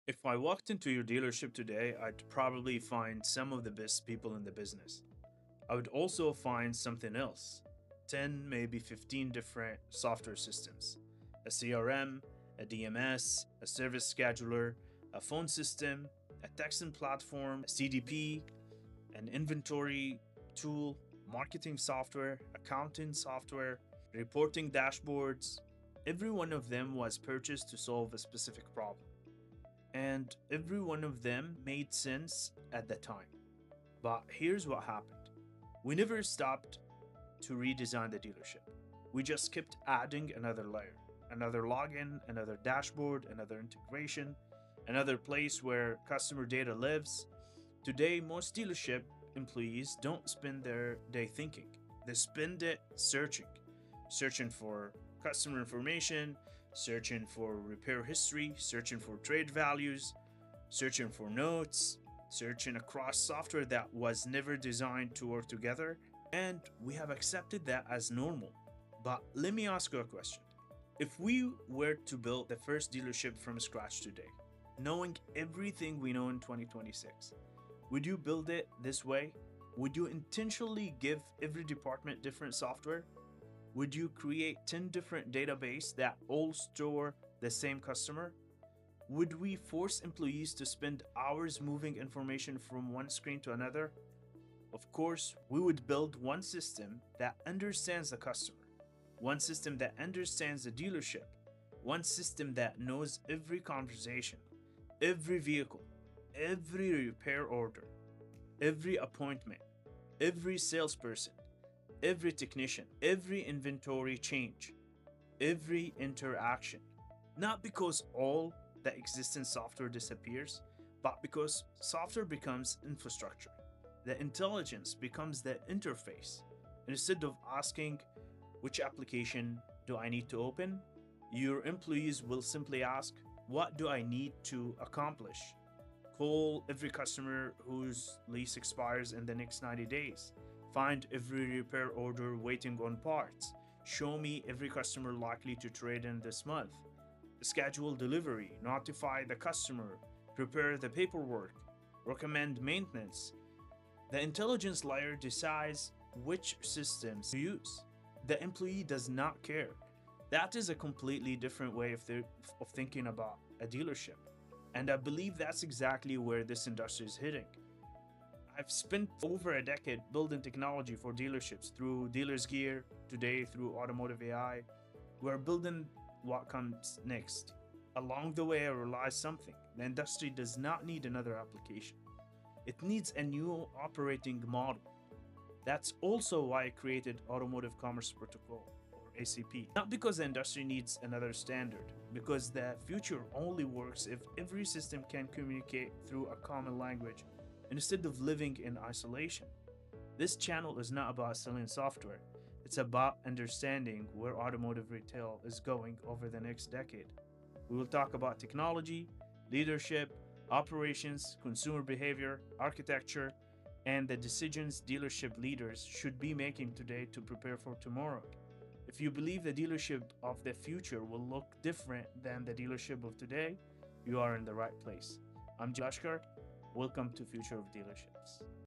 If I walked into your dealership today, I'd probably find some of the best people in the business. I would also find something else 10, maybe 15 different software systems, a CRM, a DMS, a service scheduler, a phone system, a texting platform, a CDP, an inventory tool, marketing software, accounting software, reporting dashboards. Every one of them was purchased to solve a specific problem, and every one of them made sense at the time. But here's what happened: we never stopped to redesign the dealership. We just kept adding another layer, another login, another dashboard, another integration, another place where customer data lives. Today, most dealership employees don't spend their day thinking, they spend it searching for customer information, searching for repair history, searching for trade values, searching for notes, searching across software that was never designed to work together. And we have accepted that as normal. But let me ask you a question. If we were to build the first dealership from scratch today, knowing everything we know in 2026, would you build it this way? Would you intentionally give every department different software? Would you create 10 different databases that all store the same customer? Would we force employees to spend hours moving information from one screen to another? Of course, we would build one system that understands the customer, one system that understands the dealership, one system that knows every conversation, every vehicle, every repair order, every appointment, every salesperson, every technician, every inventory change, every interaction. Not because all the existing software disappears, but because software becomes infrastructure. The intelligence becomes the interface. Instead of asking, which application do I need to open? Your employees will simply ask, what do I need to accomplish? Call every customer whose lease expires in the next 90 days. Find every repair order waiting on parts. Show me every customer likely to trade in this month. Schedule delivery, notify the customer, prepare the paperwork, recommend maintenance. The intelligence layer decides which systems to use. The employee does not care. That is a completely different way of thinking about a dealership. And I believe that's exactly where this industry is heading. I've spent over a decade building technology for dealerships through Dealer's Gear, today through Automotive AI. We're building what comes next. Along the way, I realized something: the industry does not need another application, it needs a new operating model. That's also why I created Automotive Commerce Protocol, or ACP. Not because the industry needs another standard, because the future only works if every system can communicate through a common language instead of living in isolation. This channel is not about selling software, it's about understanding where automotive retail is going over the next decade. We will talk about technology, leadership, operations, consumer behavior, architecture, and the decisions dealership leaders should be making today to prepare for tomorrow. If you believe the dealership of the future will look different than the dealership of today, you are in the right place. I'm Lashkar. Welcome to Future of Dealerships.